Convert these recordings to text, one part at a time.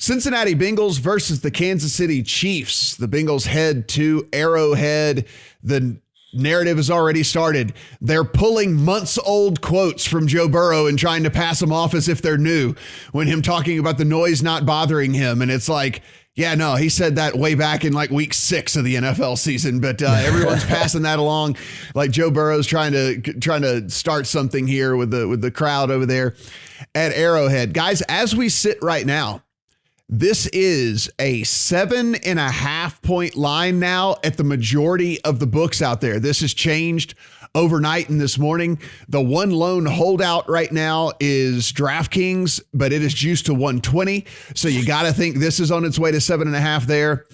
Cincinnati Bengals versus the Kansas City Chiefs. The Bengals head to Arrowhead. The narrative has already started. They're pulling months-old quotes from Joe Burrow and trying to pass them off as if they're new when him talking about the noise not bothering him. And it's like, yeah, no, he said that way back in like week 6 of the NFL season, but everyone's passing that along like Joe Burrow's trying to start something here with the crowd over there at Arrowhead. Guys, as we sit right now, this is a 7.5 point line now at the majority of the books out there. This has changed overnight and this morning. The one lone holdout right now is DraftKings, but it is juiced to 120. So you got to think this is on its way to 7.5 there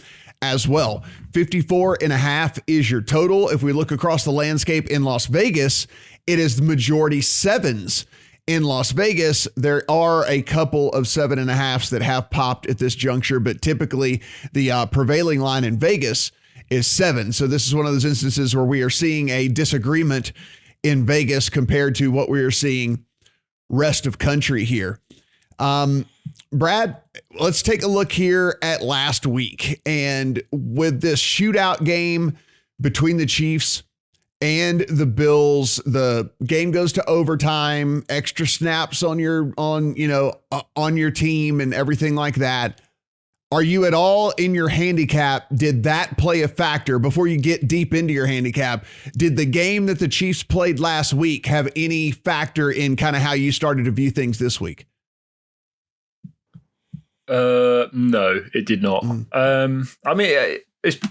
as well. 54.5 is your total. If we look across the landscape in Las Vegas, it is the majority sevens. In Las Vegas, there are a couple of 7.5s that have popped at this juncture, but typically the prevailing line in Vegas is 7. So this is one of those instances where we are seeing a disagreement in Vegas compared to what we are seeing rest of country here. Brad, let's take a look here at last week. And with this shootout game between the Chiefs and the Bills, the game goes to overtime, extra snaps on your team and everything like that. Are you at all in your handicap? Did that play a factor before you get deep into your handicap? Did the game that the Chiefs played last week have any factor in kind of how you started to view things this week? No, it did not. It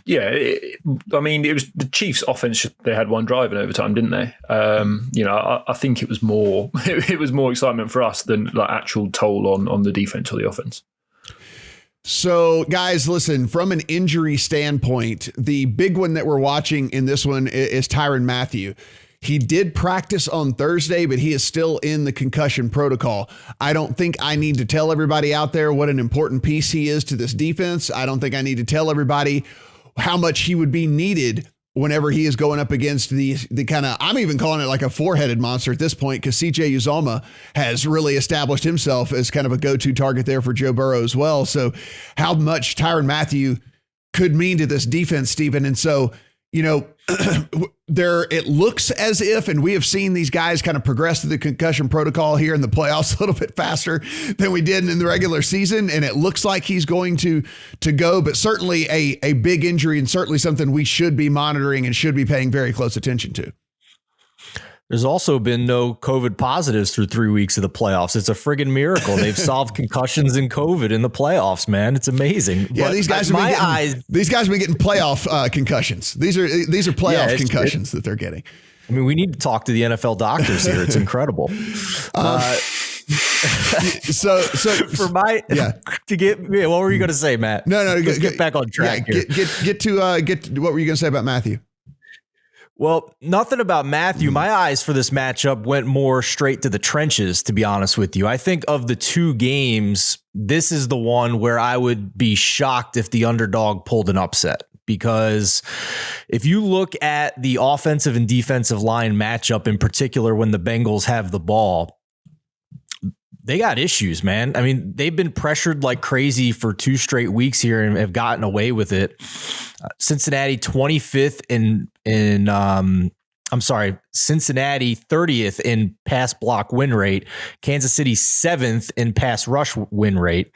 was the Chiefs' offense. They had one drive in overtime, didn't they? I think it was more. It was more excitement for us than like actual toll on the defense or the offense. So, guys, listen, from an injury standpoint, the big one that we're watching in this one is Tyrann Mathieu. He did practice on Thursday, but he is still in the concussion protocol. I don't think I need to tell everybody out there what an important piece he is to this defense. I don't think I need to tell everybody how much he would be needed whenever he is going up against the kind of, I'm even calling it like a four-headed monster at this point, because CJ Uzomah has really established himself as kind of a go-to target there for Joe Burrow as well. So how much Tyrann Mathieu could mean to this defense, Stephen. And so, it looks as if, and we have seen these guys kind of progress through the concussion protocol here in the playoffs a little bit faster than we did in the regular season. And it looks like he's going to go, but certainly a big injury and certainly something we should be monitoring and should be paying very close attention to. There's also been no COVID positives through 3 weeks of the playoffs. It's a friggin' miracle. They've solved concussions and COVID in the playoffs, man. It's amazing. Yeah, but these guys have been getting playoff concussions. These are playoff concussions that they're getting. I mean, we need to talk to the NFL doctors here. It's incredible. So for my what were you going to say, Matt? No, get back on track. Yeah, get to what were you going to say about Mathieu? Well, nothing about Mathieu. My eyes for this matchup went more straight to the trenches, to be honest with you. I think of the two games, this is the one where I would be shocked if the underdog pulled an upset. Because if you look at the offensive and defensive line matchup in particular, when the Bengals have the ball, they got issues, man. I mean, they've been pressured like crazy for 2 straight weeks here and have gotten away with it. Cincinnati 25th Cincinnati 30th in pass block win rate. Kansas City 7th in pass rush win rate.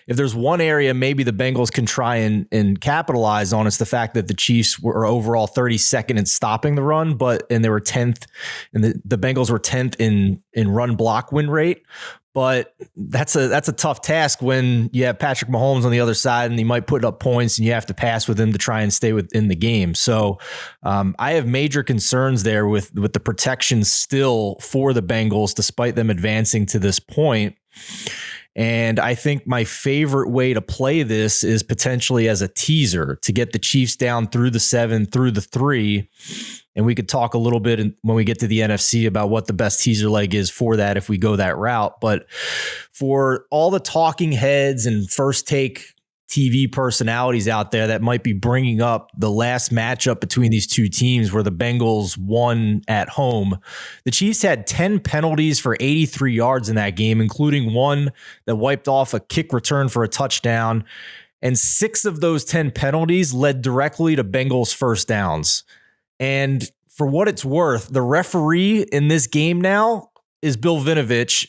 If there's one area maybe the Bengals can try and capitalize on, it's the fact that the Chiefs were overall 32nd in stopping the run, and they were 10th, and the Bengals were 10th in run block win rate. But that's a tough task when you have Patrick Mahomes on the other side and he might put up points and you have to pass with him to try and stay within the game. So I have major concerns there with the protection still for the Bengals, despite them advancing to this point. And I think my favorite way to play this is potentially as a teaser to get the Chiefs down through the 7, through the 3. And we could talk a little bit when we get to the NFC about what the best teaser leg is for that if we go that route. But for all the talking heads and first take TV personalities out there that might be bringing up the last matchup between these two teams where the Bengals won at home. The Chiefs had 10 penalties for 83 yards in that game, including one that wiped off a kick return for a touchdown. And 6 of those 10 penalties led directly to Bengals first downs. And for what it's worth, the referee in this game now is Bill Vinovich.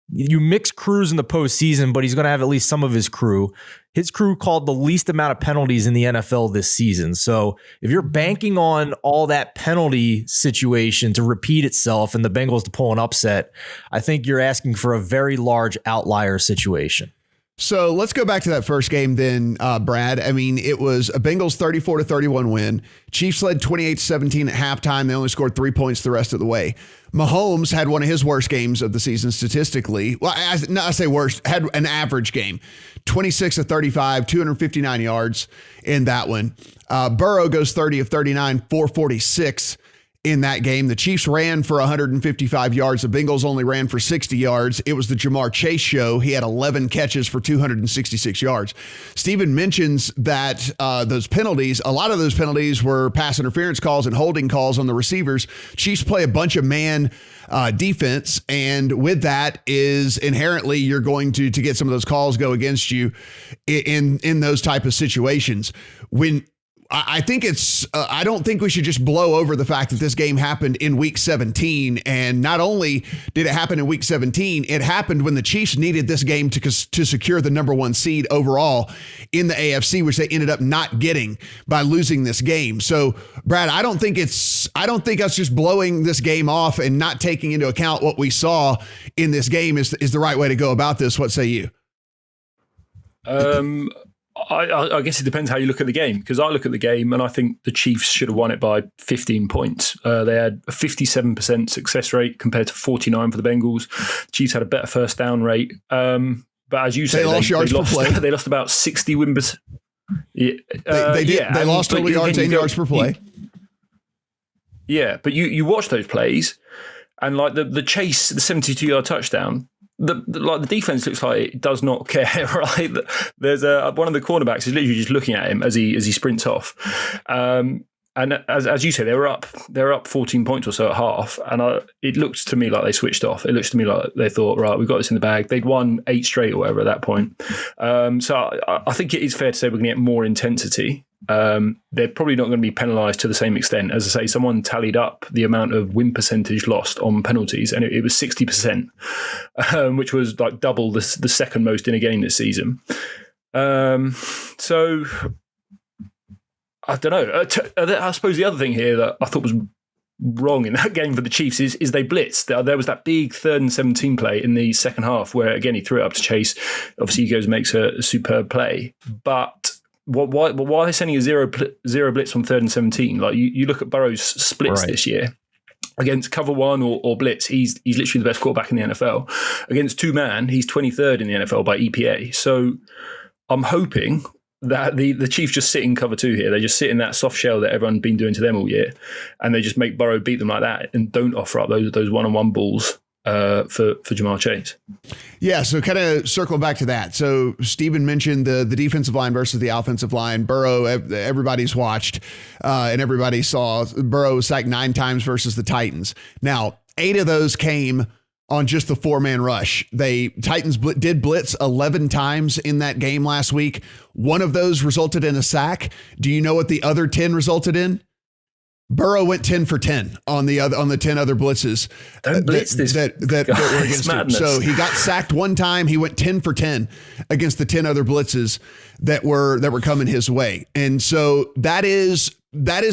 You mix crews in the postseason, but he's going to have at least some of his crew. His crew called the least amount of penalties in the NFL this season. So if you're banking on all that penalty situation to repeat itself and the Bengals to pull an upset, I think you're asking for a very large outlier situation. So let's go back to that first game then, Brad. I mean, it was a Bengals 34-31 win. Chiefs led 28-17 at halftime. They only scored 3 points the rest of the way. Mahomes had one of his worst games of the season statistically. Well, I say worst, had an average game. 26-35, 259 yards in that one. Burrow goes 30 of 39, 446. In that game, the Chiefs ran for 155 yards. The Bengals only ran for 60 yards. It was the Jamar Chase show. He had 11 catches for 266 yards. Steven mentions that those penalties, a lot of those penalties were pass interference calls and holding calls on the receivers. Chiefs play a bunch of man defense, and with that is inherently you're going to get some of those calls go against you in those type of situations. I think I don't think we should just blow over the fact that this game happened in week 17. And not only did it happen in week 17, it happened when the Chiefs needed this game to secure the number 1 seed overall in the AFC, which they ended up not getting by losing this game. So, Brad, I don't think us just blowing this game off and not taking into account what we saw in this game is the right way to go about this. What say you? I guess it depends how you look at the game, because I look at the game and I think the Chiefs should have won it by 15 points. They had a 57% success rate compared to 49 for the Bengals. Chiefs had a better first down rate. But as you say, they lost about 60 wins. They lost total yards and yards per play. Yeah, but you watch those plays and like the chase, the 72-yard touchdown, the defense looks like it does not care, right? There's one of the cornerbacks is literally just looking at him as he sprints off. And as you say, they're up 14 points or so at half, and it looks to me like they switched off. It looks to me like they thought, right, we've got this in the bag. They'd won 8 straight or whatever at that point. So I think it is fair to say we're going to get more intensity. They're probably not going to be penalised to the same extent. As I say, someone tallied up the amount of win percentage lost on penalties, and it was 60%, which was like double the second most in a game this season. So I don't know. I suppose the other thing here that I thought was wrong in that game for the Chiefs is they blitzed. There was that big 3rd and 17 play in the second half where, again, he threw it up to Chase. Obviously, he goes and makes a superb play. But why are they sending a zero blitz on 3rd and 17? Like you look at Burrow's splits this year. Against cover 1 or blitz, he's literally the best quarterback in the NFL. Against 2-man, he's 23rd in the NFL by EPA. So I'm hoping that the Chiefs just sit in cover 2 here. They just sit in that soft shell that everyone's been doing to them all year, and they just make Burrow beat them like that and don't offer up those one-on-one balls for Jamar Chase. Yeah, so kind of circle back to that. So Steven mentioned the defensive line versus the offensive line. Burrow, everybody's watched, and everybody saw Burrow was sacked 9 times versus the Titans. Now, 8 of those came on just the 4-man rush. Titans did blitz 11 times in that game last week. 1 of those resulted in a sack. Do you know what the other 10 resulted in? Burrow went 10 for 10 on the 10 other blitzes that were against him. So he got sacked 1 time. He went 10 for 10 against the 10 other blitzes that were coming his way. And so that is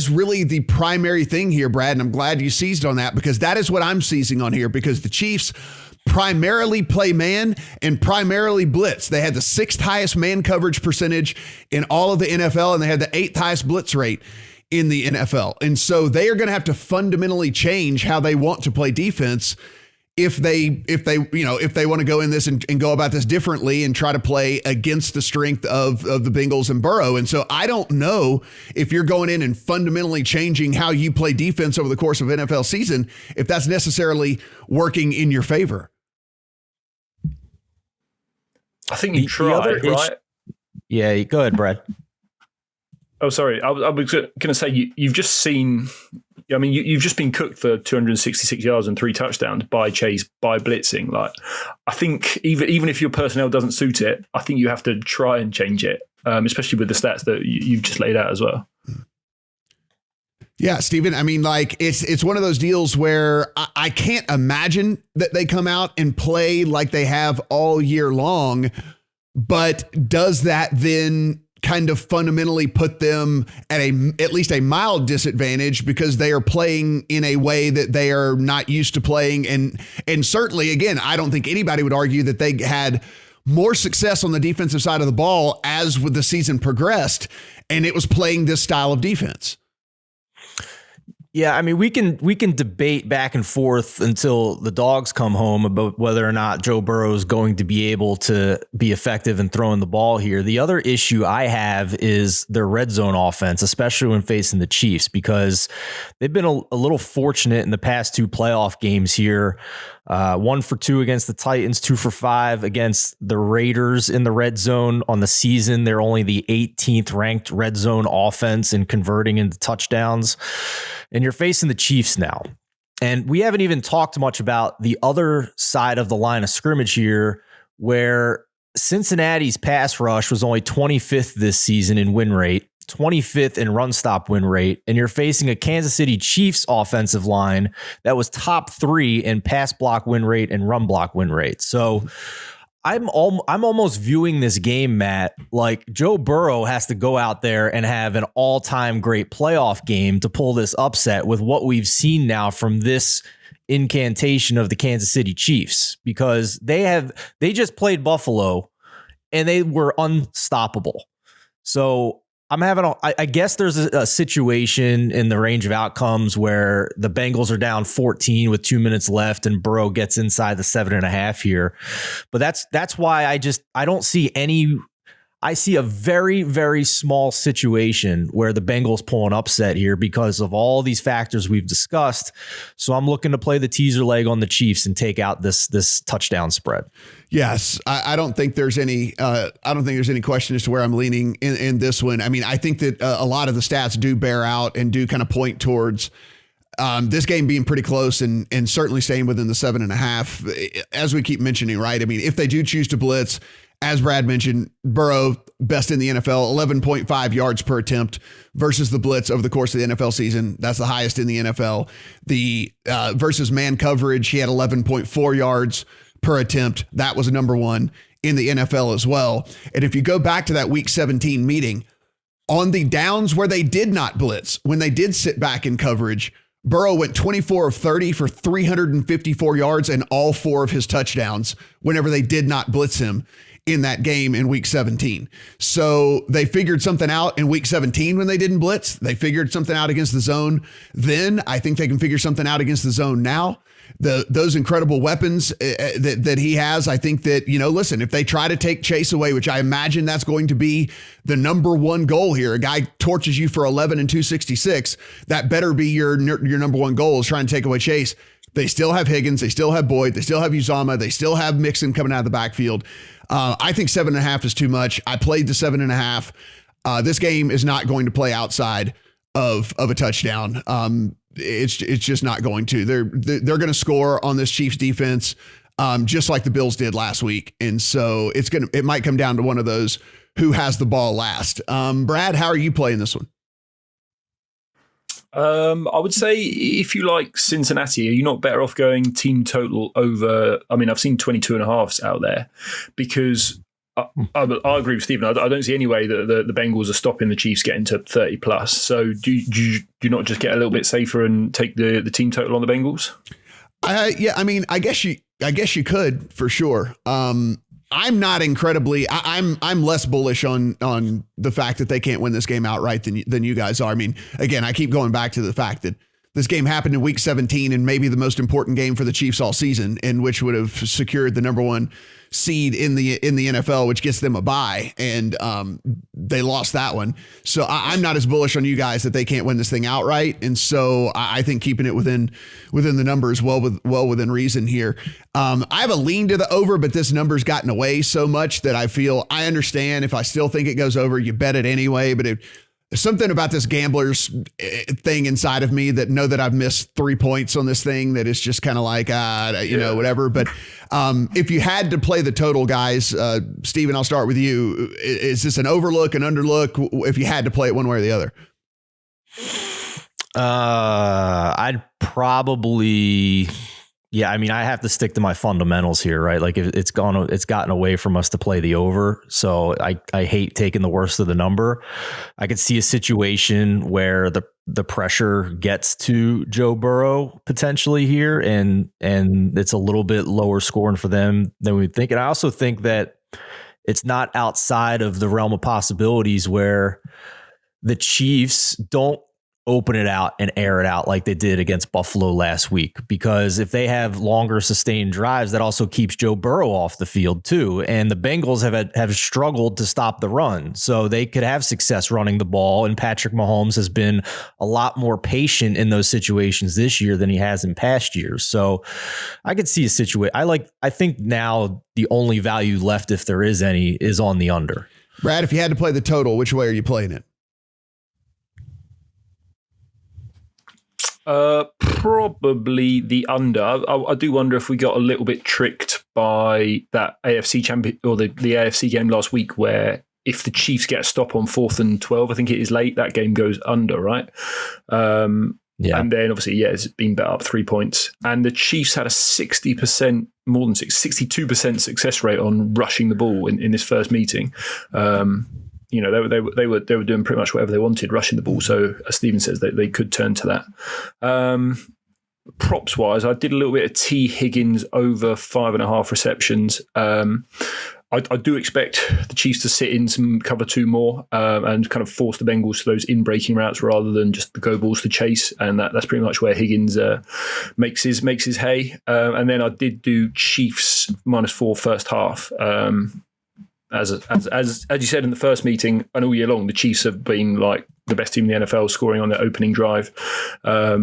really the primary thing here, Brad. And I'm glad you seized on that, because that is what I'm seizing on here, because the Chiefs primarily play man and primarily blitz. They had the 6th highest man coverage percentage in all of the NFL, and they had the 8th highest blitz rate in the NFL. And so they are going to have to fundamentally change how they want to play defense if they want to go in this and go about this differently and try to play against the strength of the Bengals and Burrow. And so I don't know if you're going in and fundamentally changing how you play defense over the course of NFL season, if that's necessarily working in your favor. I think you try, right? Yeah, go ahead, Brad. Oh, sorry. I was going to say you've just seen. I mean, you've just been cooked for 266 yards and 3 touchdowns by Chase, by blitzing. Like, I think even if your personnel doesn't suit it, I think you have to try and change it, especially with the stats that you've just laid out as well. Yeah, Stephen. I mean, like it's one of those deals where I can't imagine that they come out and play like they have all year long. But does that then kind of fundamentally put them at least a mild disadvantage because they are playing in a way that they are not used to playing? And certainly, again, I don't think anybody would argue that they had more success on the defensive side of the ball as with the season progressed, and it was playing this style of defense. Yeah, I mean, we can debate back and forth until the dogs come home about whether or not Joe Burrow is going to be able to be effective in throwing the ball here. The other issue I have is their red zone offense, especially when facing the Chiefs, because they've been a little fortunate in the past 2 playoff games here. 1 for 2 against the Titans, 2 for 5 against the Raiders in the red zone on the season. They're only the 18th ranked red zone offense in converting into touchdowns. And you're facing the Chiefs now. And we haven't even talked much about the other side of the line of scrimmage here, where Cincinnati's pass rush was only 25th this season in win rate, 25th in run stop win rate, and you're facing a Kansas City Chiefs offensive line that was top 3 in pass block win rate and run block win rate. So I'm almost viewing this game, Matt, like Joe Burrow has to go out there and have an all-time great playoff game to pull this upset with what we've seen now from this incantation of the Kansas City Chiefs, because they just played Buffalo and they were unstoppable. So I guess there's a situation in the range of outcomes where the Bengals are down 14 with 2 minutes left and Burrow gets inside the 7.5 here. But that's why I don't see any. I see a very, very small situation where the Bengals pull an upset here because of all these factors we've discussed. So I'm looking to play the teaser leg on the Chiefs and take out this touchdown spread. Yes, I don't think there's any. Question as to where I'm leaning in this one. I mean, I think that a lot of the stats do bear out and do kind of point towards this game being pretty close and certainly staying within the 7.5. As we keep mentioning, right? I mean, if they do choose to blitz, as Brad mentioned, Burrow, best in the NFL, 11.5 yards per attempt versus the blitz over the course of the NFL season. That's the highest in the NFL. The versus man coverage, he had 11.4 yards per attempt. That was number 1 in the NFL as well. And if you go back to that week 17 meeting, on the downs where they did not blitz, when they did sit back in coverage, Burrow went 24 of 30 for 354 yards and all 4 of his touchdowns whenever they did not blitz him in that game in week 17. So they figured something out in week 17 when they didn't blitz. They figured something out against the zone. Then I think they can figure something out against the zone now. Those incredible weapons that he has, I think that, listen, if they try to take Chase away, which I imagine that's going to be the number 1 goal here, a guy torches you for 11 and 266, that better be your number 1 goal is trying to take away Chase. They still have Higgins. They still have Boyd. They still have Uzama. They still have Mixon coming out of the backfield. I think 7.5 is too much. I played the 7.5. This game is not going to play outside of a touchdown. It's just not going to. They're going to score on this Chiefs defense, just like the Bills did last week. And so it might come down to one of those who has the ball last. Brad, how are you playing this one? I would say if you like Cincinnati, are you not better off going team total over? I mean, I've seen 22.5s out there because I agree with Stephen. I don't see any way that the Bengals are stopping the Chiefs getting to 30 plus. So do you not just get a little bit safer and take the team total on the Bengals? Yeah, I mean, I guess you could for sure. I'm not incredibly. I'm less bullish on the fact that they can't win this game outright than you guys are. I mean, again, I keep going back to the fact that this game happened in week 17 and maybe the most important game for the Chiefs all season, and which would have secured the number 1 seed in the NFL, which gets them a bye. And they lost that one. So I'm not as bullish on you guys that they can't win this thing outright. And so I think keeping it within the numbers well within reason here. I have a lean to the over, but this number's gotten away so much that I feel I understand if I still think it goes over, you bet it anyway. But there's something about this gambler's thing inside of me that know that I've missed 3 points on this thing that is just kind of like, whatever. But if you had to play the total, guys, Steven, I'll start with you. Is this an overlook, an underlook? If you had to play it one way or the other? I'd probably... Yeah, I mean, I have to stick to my fundamentals here, right? Like it's gotten away from us to play the over. So I hate taking the worst of the number. I could see a situation where the pressure gets to Joe Burrow potentially here and it's a little bit lower scoring for them than we think. And I also think that it's not outside of the realm of possibilities where the Chiefs don't open it out and air it out like they did against Buffalo last week, because if they have longer sustained drives, that also keeps Joe Burrow off the field too. And the Bengals have struggled to stop the run, so they could have success running the ball. And Patrick Mahomes has been a lot more patient in those situations this year than he has in past years. So I could see a situation. I think now the only value left, if there is any, is on the under. Brad, if you had to play the total, which way are you playing it? Probably the under. I do wonder if we got a little bit tricked by that AFC champion or the AFC game last week, where if the Chiefs get a stop on 4th and 12, I think it is late, that game goes under, right? Yeah. And then obviously, it's been bet up 3 points. And the Chiefs had a 62% success rate on rushing the ball in this first meeting. They were doing pretty much whatever they wanted, rushing the ball. So as Steven says, they could turn to that. Props wise, I did a little bit of T Higgins over 5.5 receptions. I do expect the Chiefs to sit in some cover 2 more and kind of force the Bengals to those in-breaking routes rather than just the go balls to chase. And that's pretty much where Higgins makes his hay. And then I did do Chiefs -4 first half. As you said in the first meeting and all year long, the Chiefs have been like the best team in the NFL, scoring on their opening drive. I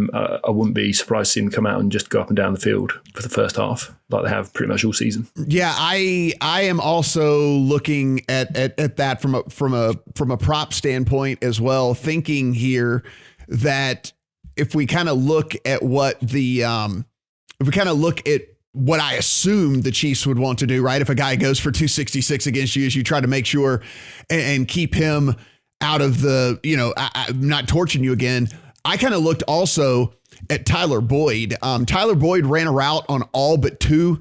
wouldn't be surprised to see them come out and just go up and down the field for the first half, like they have pretty much all season. Yeah, I am also looking at that from a prop standpoint as well, thinking here that if we kind of look at what I assume the Chiefs would want to do, right? If a guy goes for 266 against you, is you try to make sure and keep him out of the, not torching you again. I kind of looked also at Tyler Boyd. Tyler Boyd ran a route on all but 2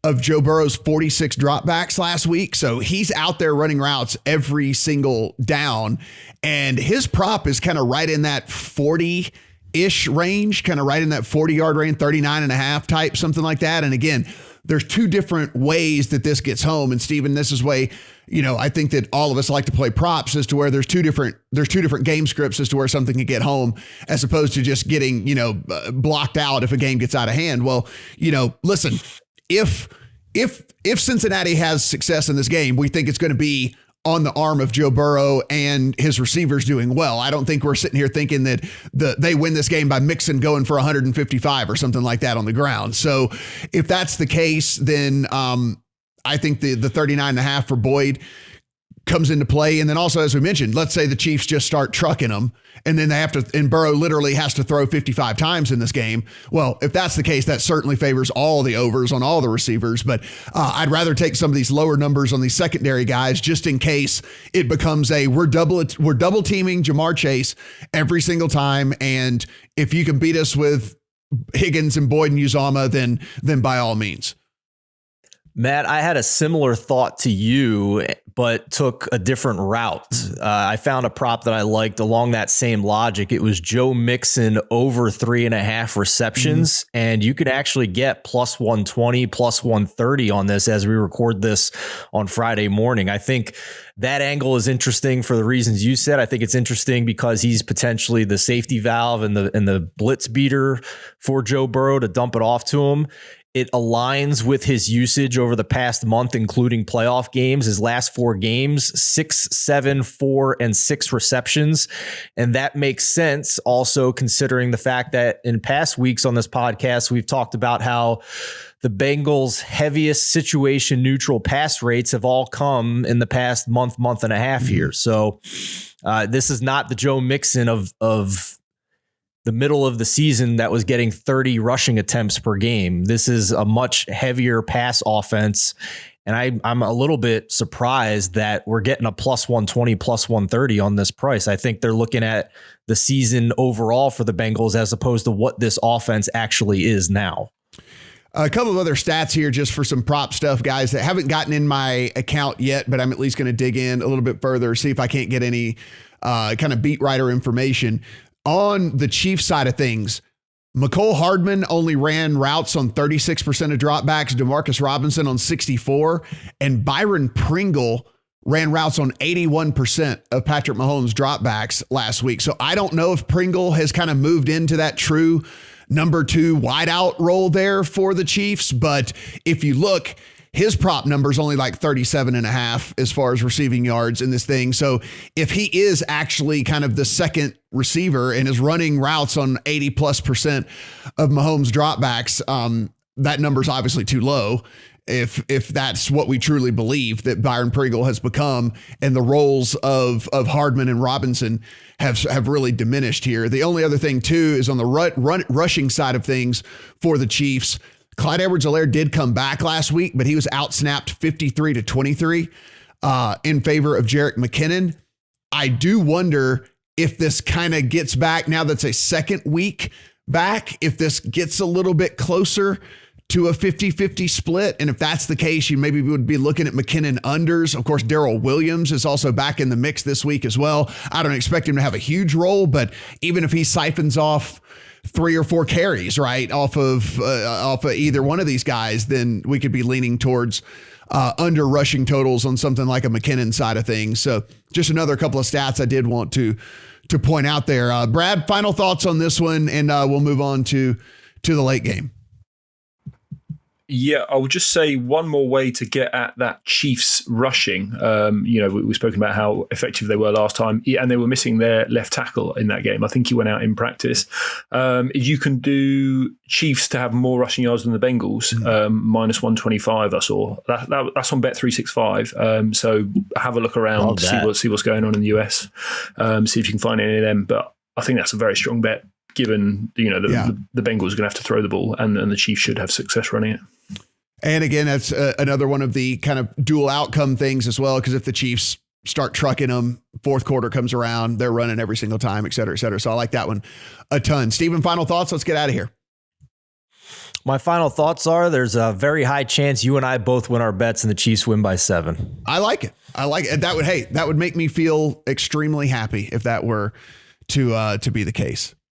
of Joe Burrow's 46 dropbacks last week. So he's out there running routes every single down. And his prop is kind of right in that 40-ish range, kind of right in that 40-yard range, 39.5 type, something like that. And again, there's 2 different ways that this gets home. And Steven, this is way, I think that all of us like to play props as to where there's two different game scripts as to where something can get home, as opposed to just getting, blocked out if a game gets out of hand. Well, listen, if Cincinnati has success in this game, we think it's going to be on the arm of Joe Burrow and his receivers doing well. I don't think we're sitting here thinking that they win this game by Mixon going for 155 or something like that on the ground. So if that's the case, then I think the 39.5 for Boyd comes into play. And then also, as we mentioned, let's say the Chiefs just start trucking them and then and Burrow literally has to throw 55 times in this game. Well, if that's the case, that certainly favors all the overs on all the receivers. But I'd rather take some of these lower numbers on these secondary guys just in case it becomes we're double teaming Jamar Chase every single time. And if you can beat us with Higgins and Boyd and Uzomah, then by all means. Matt, I had a similar thought to you, but took a different route. I found a prop that I liked along that same logic. It was Joe Mixon over 3.5 receptions, and you could actually get plus 120, plus 130 on this as we record this on Friday morning. I think that angle is interesting for the reasons you said. I think it's interesting because he's potentially the safety valve and the blitz beater for Joe Burrow to dump it off to him. It aligns with his usage over the past month, including playoff games. His last 4 games, 6, 7, 4, and 6 receptions. And that makes sense also considering the fact that in past weeks on this podcast, we've talked about how the Bengals' heaviest situation neutral pass rates have all come in the past month and a half here. So this is not the Joe Mixon of the middle of the season that was getting 30 rushing attempts per game. This is a much heavier pass offense. And I'm a little bit surprised that we're getting a plus 120, plus 130 on this price. I think they're looking at the season overall for the Bengals as opposed to what this offense actually is now. A couple of other stats here just for some prop stuff, guys, that haven't gotten in my account yet, but I'm at least going to dig in a little bit further, see if I can't get any kind of beat writer information. On the Chiefs side of things, Mecole Hardman only ran routes on 36% of dropbacks, Demarcus Robinson on 64%, and Byron Pringle ran routes on 81% of Patrick Mahomes' dropbacks last week. So I don't know if Pringle has kind of moved into that true number 2 wideout role there for the Chiefs. But if you look, his prop number is only like 37.5 as far as receiving yards in this thing. So if he is actually kind of the second receiver and is running routes on 80+% of Mahomes dropbacks, that number is obviously too low. If that's what we truly believe that Byron Pringle has become, and the roles of Hardman and Robinson have really diminished here. The only other thing too is on the rushing side of things for the Chiefs. Clyde Edwards-Helaire did come back last week, but he was outsnapped 53-23 in favor of Jerick McKinnon. I do wonder if this kind of gets back now that's a second week back, if this gets a little bit closer to a 50-50 split. And if that's the case, you maybe would be looking at McKinnon unders. Of course, Darrell Williams is also back in the mix this week as well. I don't expect him to have a huge role, but even if he siphons off 3 or 4 carries, right, off of either one of these guys, then we could be leaning towards under rushing totals on something like a McKinnon side of things. So just another couple of stats I did want to point out there. Brad, final thoughts on this one, and we'll move on to the late game. Yeah, I would just say one more way to get at that Chiefs rushing. We've spoken about how effective they were last time, and they were missing their left tackle in that game. I think he went out in practice. You can do Chiefs to have more rushing yards than the Bengals, minus 125. I saw that's on Bet365. So have a look around, see what's going on in the US, see if you can find any of them. But I think that's a very strong bet, given the Bengals are going to have to throw the ball, and the Chiefs should have success running it. And again, that's another one of the kind of dual outcome things as well, because if the Chiefs start trucking them, fourth quarter comes around, they're running every single time, et cetera, et cetera. So I like that one a ton. Steven, final thoughts? Let's get out of here. My final thoughts are there's a very high chance you and I both win our bets and the Chiefs win by 7. I like it. That would make me feel extremely happy if that were to be the case.